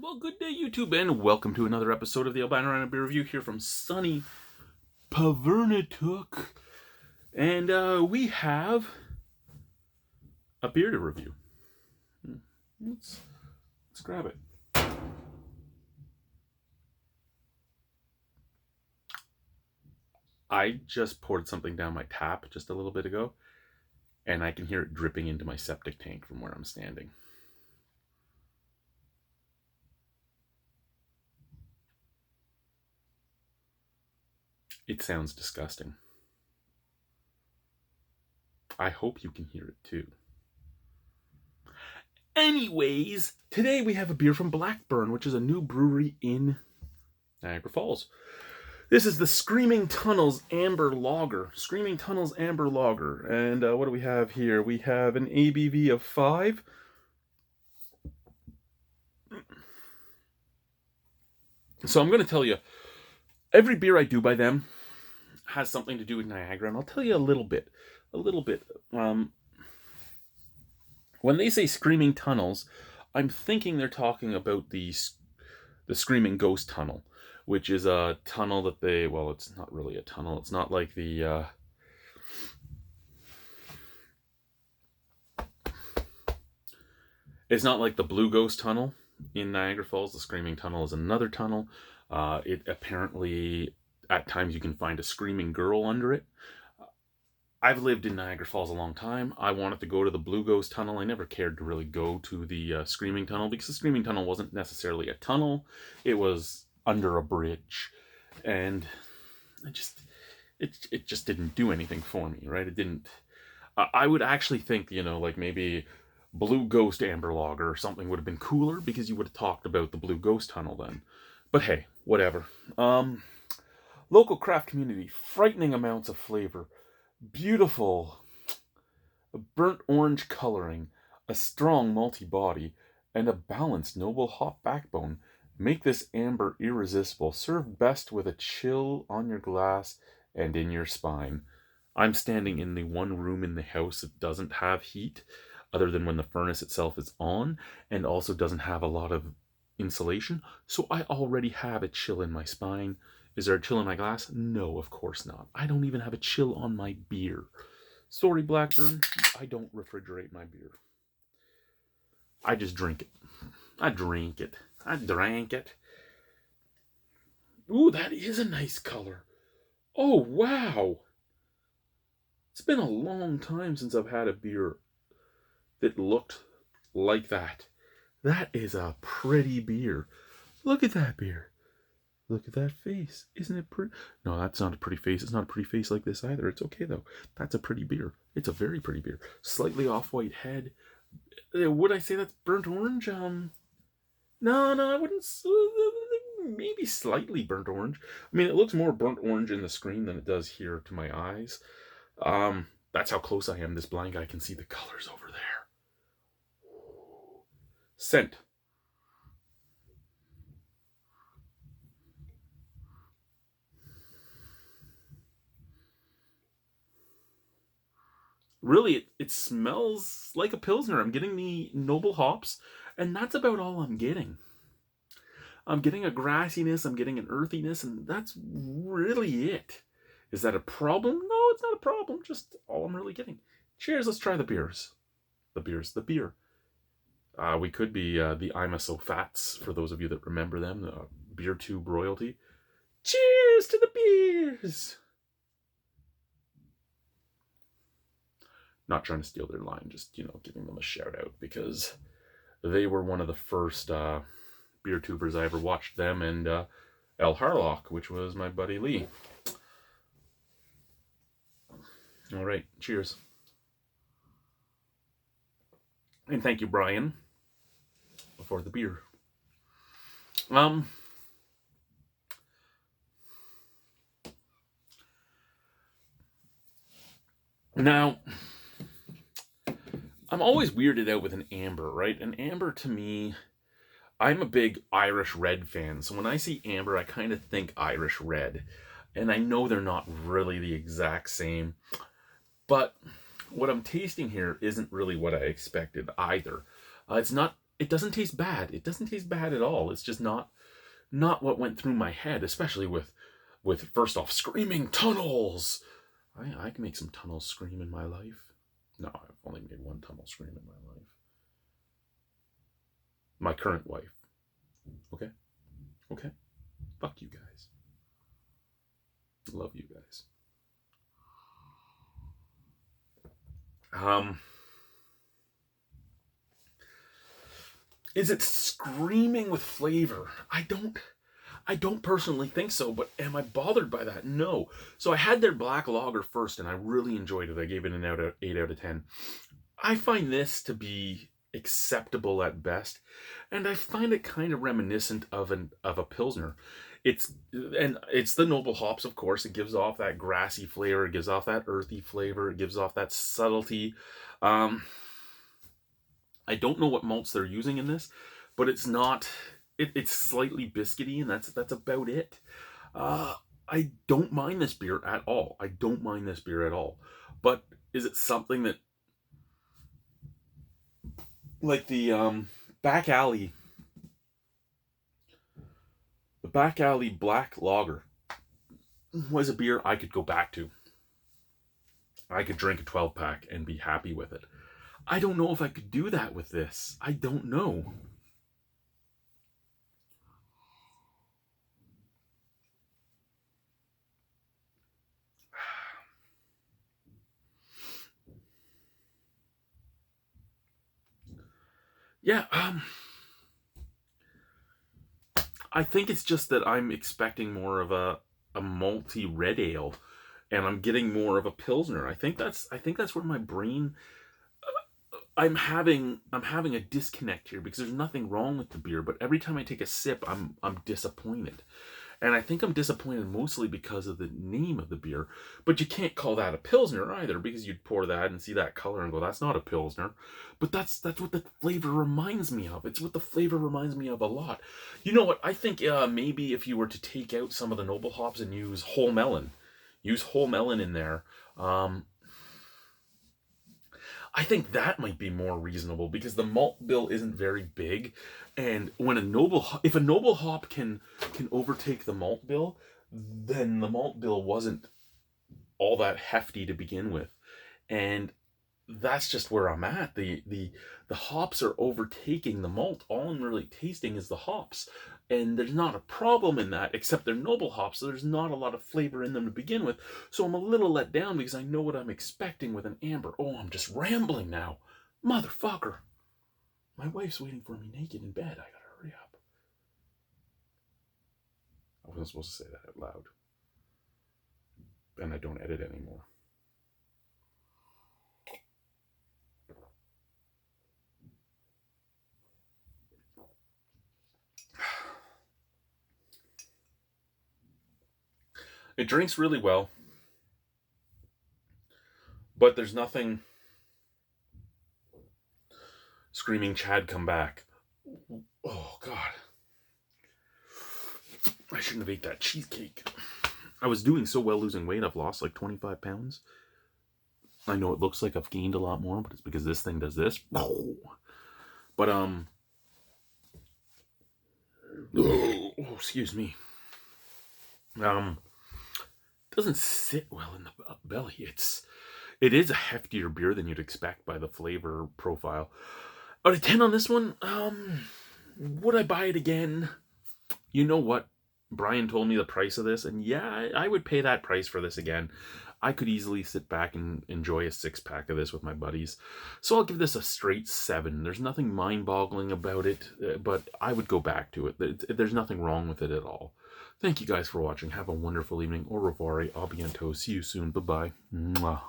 Well, good day, YouTube, and welcome to another episode of the Albino Rhino Beer Review here from sunny Pavernatuck. And we have a beer to review. Let's grab it. I just poured something down my tap just a little bit ago, and I can hear it dripping into my septic tank from where I'm standing. It sounds disgusting. I hope you can hear it too. Anyways, today we have a beer from Blackburn, which is a new brewery in Niagara Falls. This is the Screaming Tunnels Amber Lager. Screaming Tunnels Amber Lager. And what do we have here? We have an ABV of 5. So I'm going to tell you, every beer I do by them has something to do with Niagara, and I'll tell you a little bit. When they say Screaming Tunnels, I'm thinking they're talking about the Screaming Ghost Tunnel, which is a tunnel that it's not really a tunnel. It's not like the it's not like the Blue Ghost Tunnel in Niagara Falls. The Screaming Tunnel is another tunnel. It apparently, at times, you can find a screaming girl under it. I've lived in Niagara Falls a long time. I wanted to go to the Blue Ghost Tunnel. I never cared to really go to the Screaming Tunnel because the Screaming Tunnel wasn't necessarily a tunnel. It was under a bridge. And it just didn't do anything for me, right? It didn't... I would actually think, like maybe Blue Ghost Amber Lager or something would have been cooler because you would have talked about the Blue Ghost Tunnel then. But hey, whatever. Local craft community, frightening amounts of flavor, beautiful burnt orange coloring, a strong malty body, and a balanced noble hop backbone make this amber irresistible. Served best with a chill on your glass and in your spine. I'm standing in the one room in the house that doesn't have heat, other than when the furnace itself is on, and also doesn't have a lot of insulation, so I already have a chill in my spine. Is there a chill in my glass? No, of course not. I don't even have a chill on my beer. Sorry, Blackburn, I don't refrigerate my beer. I just drink it. I drank it. Ooh, that is a nice color. Oh, wow. It's been a long time since I've had a beer that looked like that. That is a pretty beer. Look at that beer. Look at that face. Isn't it pretty? No, that's not a pretty face. It's not a pretty face like this either. It's okay, though. That's a pretty beer. It's a very pretty beer. Slightly off-white head. Would I say that's burnt orange? No, I wouldn't. Maybe slightly burnt orange. I mean, it looks more burnt orange in the screen than it does here to my eyes. That's how close I am. This blind guy can see the colors over there. Scent. Really, it smells like a Pilsner. I'm getting the noble hops, and that's about all I'm getting. I'm getting a grassiness, I'm getting an earthiness, and that's really it. Is that a problem? No, it's not a problem. Just all I'm really getting. Cheers, let's try the beers. The beer. We could be the I'm a So Fats, for those of you that remember them, the beer tube royalty. Cheers to the beers! Not trying to steal their line, just, giving them a shout out because they were one of the first beer tubers I ever watched, them and El Harlock, which was my buddy Lee. All right, cheers. And thank you, Brian, for the beer. Now, I'm always weirded out with an amber, right? An amber to me, I'm a big Irish red fan. So when I see amber, I kind of think Irish red. And I know they're not really the exact same. But what I'm tasting here isn't really what I expected either. It's not it doesn't taste bad. It doesn't taste bad at all. It's just not what went through my head, especially with first off, screaming tunnels. I can make some tunnels scream in my life. No, I've only made one tunnel scream in my life. My current wife. Okay? Okay? Fuck you guys. Love you guys. Is it screaming with flavor? I don't personally think so, but am I bothered by that? No. So I had their black lager first, and I really enjoyed it. I gave it an 8 out of 10. I find this to be acceptable at best, and I find it kind of reminiscent of a pilsner. It's the noble hops, of course. It gives off that grassy flavor. It gives off that earthy flavor. It gives off that subtlety. I don't know what malts they're using in this, but it's not. It's slightly biscuity, and that's about it. I don't mind this beer at all. I don't mind this beer at all. But is it something that, like the back alley black lager was a beer I could go back to. I could drink a 12-pack and be happy with it. I don't know if I could do that with this. I don't know. Yeah, I think it's just that I'm expecting more of a malty red ale, and I'm getting more of a pilsner. I think that's where my brain. I'm having a disconnect here, because there's nothing wrong with the beer, but every time I take a sip, I'm disappointed. And I think I'm disappointed mostly because of the name of the beer. But you can't call that a pilsner either, because you'd pour that and see that color and go, that's not a pilsner. But that's what the flavor reminds me of. It's what the flavor reminds me of a lot. You know what? I think maybe if you were to take out some of the noble hops and use whole melon in there, I think that might be more reasonable, because the malt bill isn't very big, and when if a noble hop can overtake the malt bill, then the malt bill wasn't all that hefty to begin with, and that's just where I'm at. The hops are overtaking the malt. All I'm really tasting is the hops. And there's not a problem in that, except they're noble hops, so there's not a lot of flavor in them to begin with. So I'm a little let down, because I know what I'm expecting with an amber. Oh, I'm just rambling now. Motherfucker. My wife's waiting for me naked in bed. I gotta hurry up. I wasn't supposed to say that out loud. And I don't edit anymore. It drinks really well, but there's nothing screaming Chad come back. Oh God, I shouldn't have ate that cheesecake. I was doing so well losing weight. I've lost like 25 pounds. I know it looks like I've gained a lot more, but it's because this thing does this. But excuse me. Doesn't sit well in the belly. It is a heftier beer than you'd expect by the flavor profile. Out of 10 on this one, would I buy it again? You know what? Brian told me the price of this, and yeah, I would pay that price for this again. I could easily sit back and enjoy a 6-pack of this with my buddies. So I'll give this a straight 7. There's nothing mind-boggling about it, but I would go back to it. There's nothing wrong with it at all. Thank you guys for watching. Have a wonderful evening. Au revoir. A bientôt. See you soon. Bye-bye. Mwah.